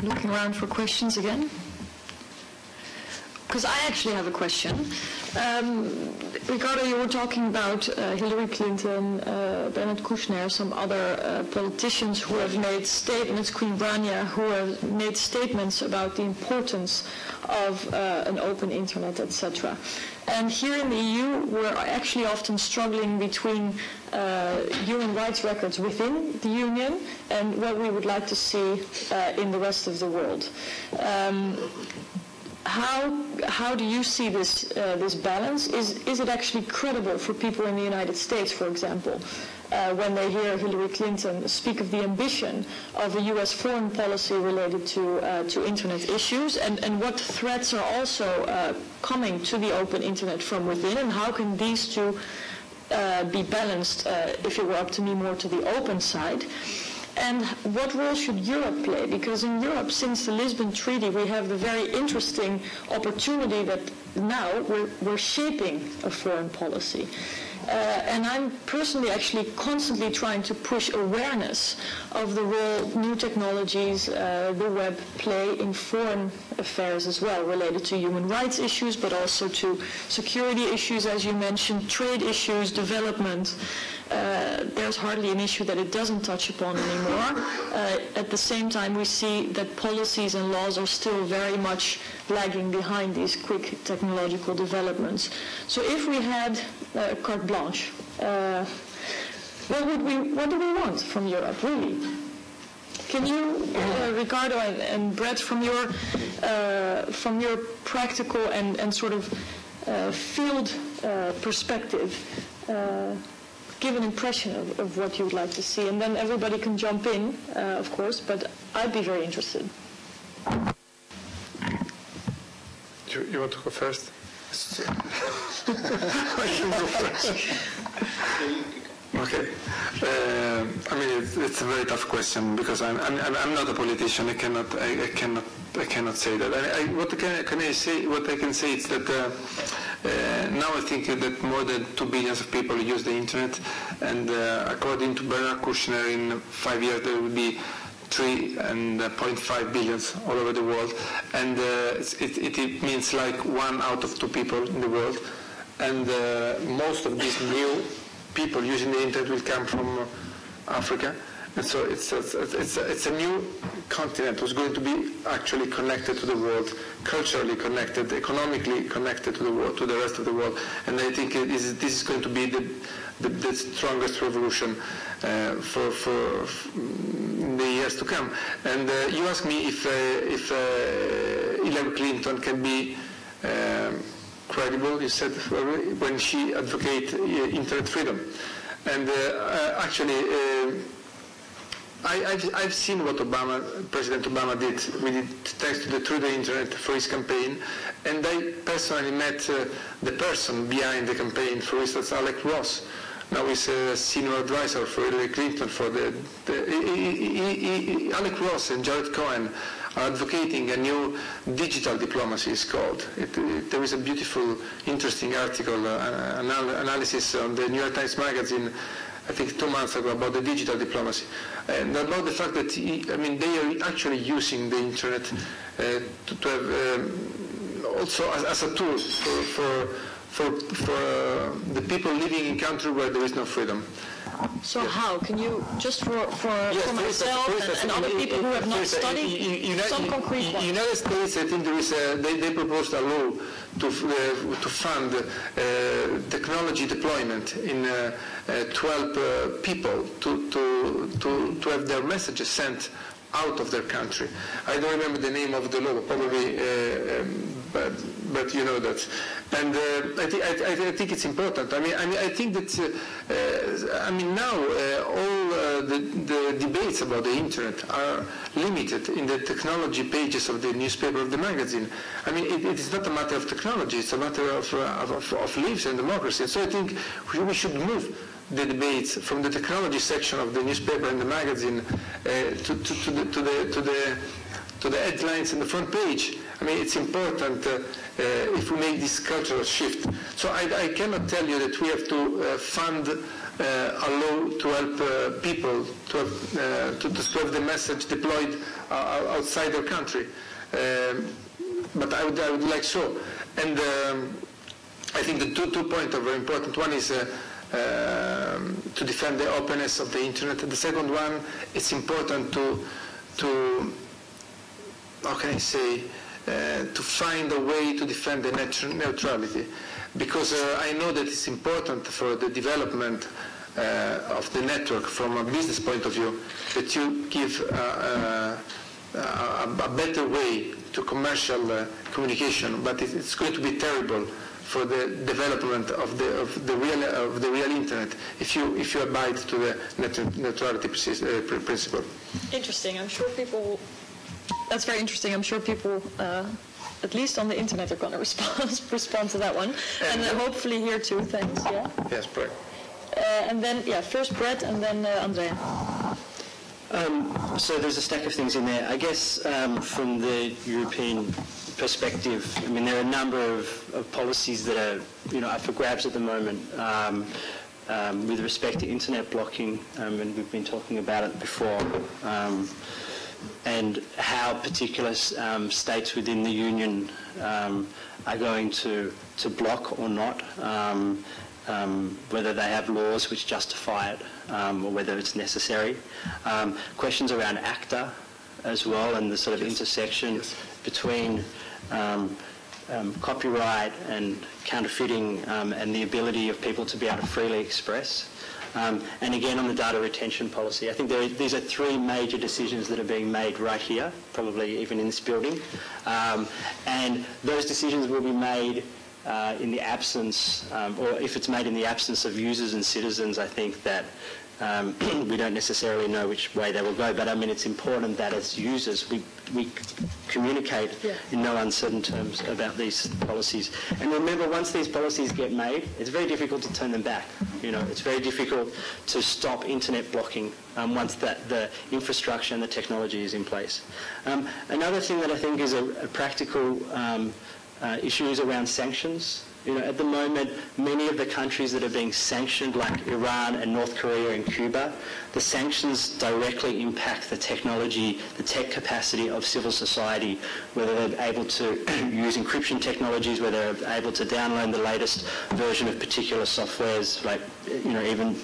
Looking around for questions again. Because I actually have a question. Ricardo, you were talking about Hillary Clinton, Bernard Kouchner, some other politicians who have made statements, Queen Brania, who have made statements about the importance of an open internet, etc. And here in the EU, we're actually often struggling between human rights records within the Union and what we would like to see in the rest of the world. How do you see this balance? Is it actually credible for people in the United States, for example, when they hear Hillary Clinton speak of the ambition of a U.S. foreign policy related to internet issues, and what threats are also coming to the open internet from within, and how can these two be balanced, if it were up to me, more to the open side? And what role should Europe play? Because in Europe, since the Lisbon Treaty, we have the very interesting opportunity that now we're shaping a foreign policy. And I'm personally actually constantly trying to push awareness of the role new technologies, the web play in foreign affairs as well, related to human rights issues, but also to security issues, as you mentioned, trade issues, development. There's hardly an issue that it doesn't touch upon anymore. At the same time, we see that policies and laws are still very much lagging behind these quick technological developments. So if we had carte blanche, what do we want from Europe, really? Can you, Ricardo and Brett, from your practical and sort of field perspective, give an impression of what you would like to see, and then everybody can jump in, of course, but I'd be very interested. You want to go first? I can go first. Okay. I mean, it's a very tough question because I'm not a politician. I cannot say that. What I can say is that now I think that more than 2 billion of people use the internet, and according to Bernard Kouchner, in 5 years there will be 3.5 billion all over the world, and it means like 1 out of 2 people in the world, and most of these new people using the internet will come from Africa, and so it's a new continent who's going to be actually connected to the world, culturally connected, economically connected to the world, to the rest of the world, and I think this is going to be the strongest revolution for the years to come. And you asked me if Hillary Clinton can be credible, you said, when she advocates internet freedom. And actually, I've seen what President Obama did with it, thanks to the internet for his campaign, and I personally met the person behind the campaign, for instance, Alec Ross. Now he's a senior advisor for Hillary Clinton. Alec Ross and Jared Cohen are advocating a new digital diplomacy, it's called. There is a beautiful, interesting article, analysis on the New York Times Magazine, I think 2 months ago, about the digital diplomacy, and about the fact that they are actually using the internet to have also as a tool for the people living in countries where there is no freedom. So how can you, just for myself and other people who have not studied, some concrete ones? United States, I think they proposed a law to fund technology deployment in 12 people to have their messages sent out of their country. I don't remember the name of the law, probably, but you know that. And I think it's important. I think that now all the debates about the internet are limited in the technology pages of the newspaper, of the magazine. It is not a matter of technology; it's a matter of lives and democracy. And so I think we should move the debates from the technology section of the newspaper and the magazine to the headlines and the front page. It's important if we make this cultural shift. So I cannot tell you that we have to fund allow to help people to have the message deployed outside their country. But I would like so. And I think the two points are very important. One is to defend the openness of the internet. The second one, it's important to how can I say, to find a way to defend the neutrality. Because I know that it's important for the development of the network from a business point of view that you give a better way to commercial communication, but it's going to be terrible for the development of the real internet if you abide to the net neutrality principle. Interesting. I'm sure people. That's very interesting. I'm sure people, at least on the internet, are going to respond to that one, and hopefully here too. Thanks. Yeah. Yes, Brett. And then first Brett, and then Andrea. So there's a stack of things in there. I guess from the European perspective, I mean, there are a number of policies that are, up for grabs at the moment with respect to internet blocking, and we've been talking about it before, and how particular states within the Union are going to block or not, whether they have laws which justify it or whether it's necessary. Questions around ACTA as well, and the sort of intersection between copyright and counterfeiting and the ability of people to be able to freely express. And again, on the data retention policy, I think these are three major decisions that are being made right here, probably even in this building. And those decisions will be made in the absence, or if it's made in the absence of users and citizens, I think that we don't necessarily know which way they will go. But I mean, it's important that as users we communicate in no uncertain terms about these policies. And remember, once these policies get made, it's very difficult to turn them back. It's very difficult to stop internet blocking once the infrastructure and the technology is in place. Another thing that I think is a practical issue is around sanctions. At the moment, many of the countries that are being sanctioned, like Iran and North Korea and Cuba, the sanctions directly impact the technology, the tech capacity of civil society, whether they're able to use encryption technologies, whether they're able to download the latest version of particular softwares, like, even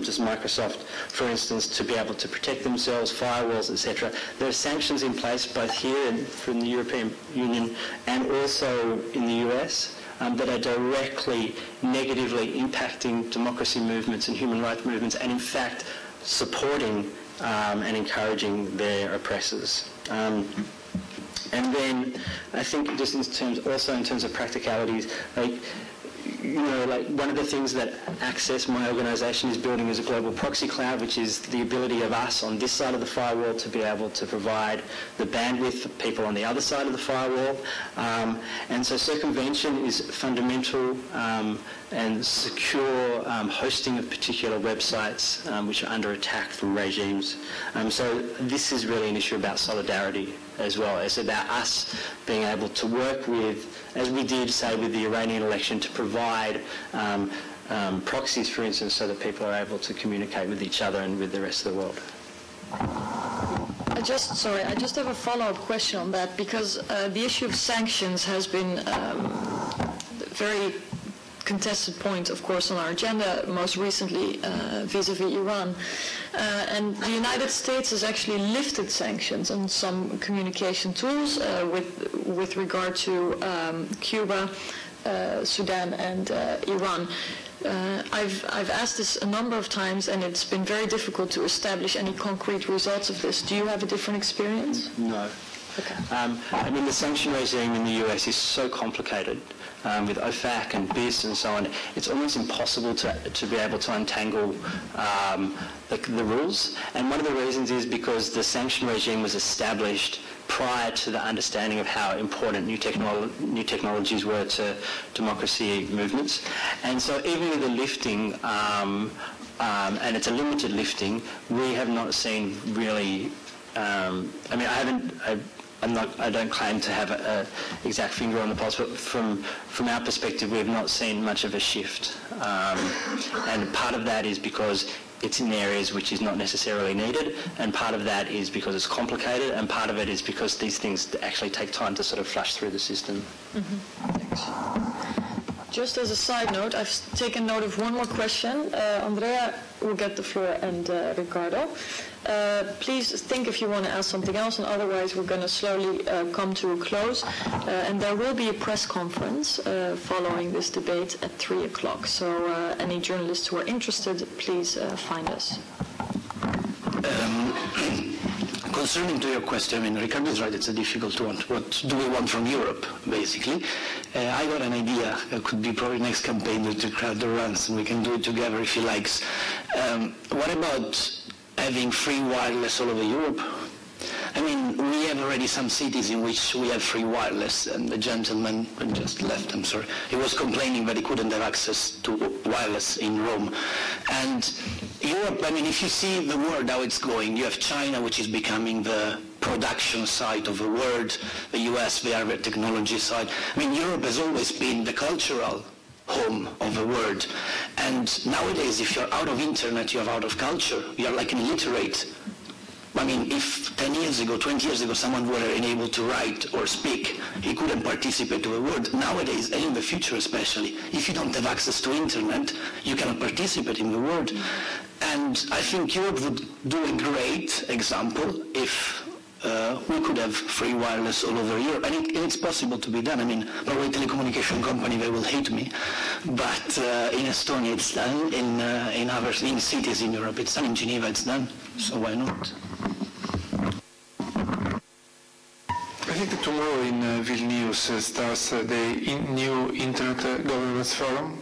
just Microsoft, for instance, to be able to protect themselves, firewalls, etc. There are sanctions in place both here and from the European Union and also in the US. That are directly negatively impacting democracy movements and human rights movements, and in fact supporting and encouraging their oppressors. And then I think just in terms of practicalities, one of the things that Access, my organisation, is building is a global proxy cloud, which is the ability of us on this side of the firewall to be able to provide the bandwidth for people on the other side of the firewall. And so circumvention is fundamental and secure hosting of particular websites which are under attack from regimes. So this is really an issue about solidarity as well. It's about us being able to work with, as we did, say, with the Iranian election, to provide proxies, for instance, so that people are able to communicate with each other and with the rest of the world. I just have a follow-up question on that, because the issue of sanctions has been very contested point, of course, on our agenda, most recently vis-a-vis Iran. And the United States has actually lifted sanctions on some communication tools with regard to Cuba, Sudan, and Iran. I've asked this a number of times, and it's been very difficult to establish any concrete results of this. Do you have a different experience? No. Okay. I mean, the sanction regime in the US is so complicated with OFAC and BIS and so on. It's almost impossible to be able to untangle the rules. And one of the reasons is because the sanction regime was established prior to the understanding of how important new technologies were to democracy movements. And so even with the lifting, and it's a limited lifting, we have not seen really, I don't claim to have an exact finger on the pulse, but from our perspective, we've not seen much of a shift. And part of that is because it's in areas which is not necessarily needed, and part of that is because it's complicated, and part of it is because these things actually take time to sort of flush through the system. Thanks. Just as a side note, I've taken note of one more question. Andrea will get the floor, and Ricardo. Please think if you want to ask something else, and otherwise we're going to slowly come to a close. And there will be a press conference following this debate at 3 o'clock. So any journalists who are interested, please find us. Concerning to your question, I mean, Ricardo is right, it's a difficult one. What do we want from Europe, basically? I got an idea. It could be probably next campaign that Ricardo runs, and we can do it together if he likes. What about having free wireless all over Europe? I mean, we have already some cities in which we have free wireless, and the gentleman who just left, I'm sorry, he was complaining that he couldn't have access to wireless in Rome. And Europe, I mean, if you see the world, how it's going, you have China, which is becoming the production side of the world, the US, they are the technology side. I mean, Europe has always been the cultural home of the world. And nowadays, if you're out of internet, you're out of culture. You're like an illiterate. I mean, if 10 years ago, 20 years ago, someone were unable to write or speak, he couldn't participate to the world. Nowadays, and in the future especially, if you don't have access to internet, you cannot participate in the world. And I think Europe would do a great example if we could have free wireless all over Europe. And it's possible to be done. I mean, probably a telecommunication company, they will hate me. But in Estonia, it's done. In cities in Europe, it's done. In Geneva, it's done. So why not? I think that tomorrow in Vilnius starts the new Internet Governance Forum.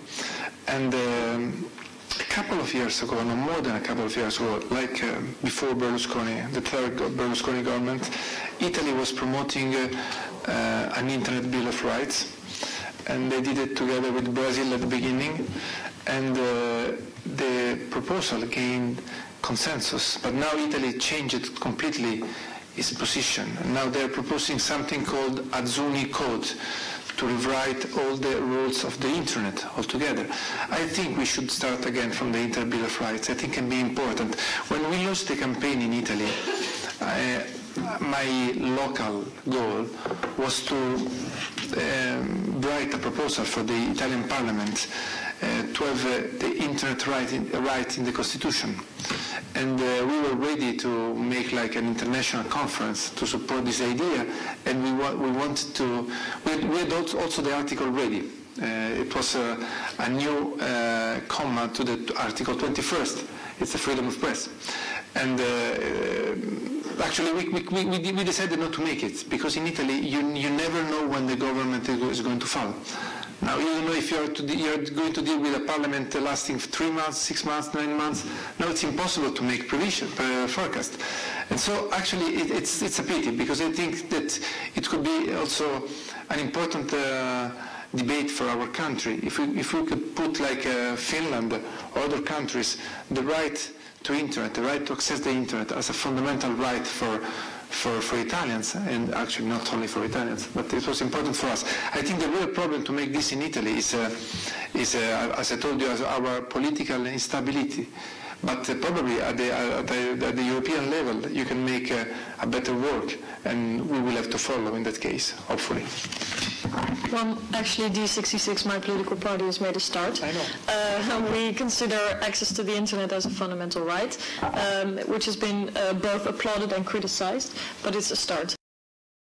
And a couple of years ago, no more than a couple of years ago, like before Berlusconi, the third Berlusconi government, Italy was promoting an Internet Bill of Rights, and they did it together with Brazil at the beginning, and the proposal gained consensus, but now Italy changed completely its position. Now they're proposing something called Azzuni Code, to rewrite all the rules of the internet altogether. I think we should start again from the Internet Bill of Rights. I think it can be important. When we launched the campaign in Italy, my local goal was to write a proposal for the Italian Parliament to have the internet right in the Constitution. And we were ready to make like an international conference to support this idea, and we wanted to, we had also the article ready. It was a new comma to the Article 21st. It's the freedom of press. And actually we decided not to make it, because in Italy you never know when the government is going to fall. Now, you don't know if you're going to deal with a parliament lasting 3 months, 6 months, 9 months. Now it's impossible to make forecast. And so actually it's a pity, because I think that it could be also an important debate for our country. If we could put like Finland or other countries, the right to internet, the right to access the internet as a fundamental right for Italians, and actually not only for Italians, but it was important for us. I think the real problem to make this in Italy is as I told you, our political instability. But probably at the European level, you can make a better work, and we will have to follow in that case, hopefully. Well, actually, D66, my political party, has made a start. I know. We consider access to the internet as a fundamental right, which has been both applauded and criticized, but it's a start.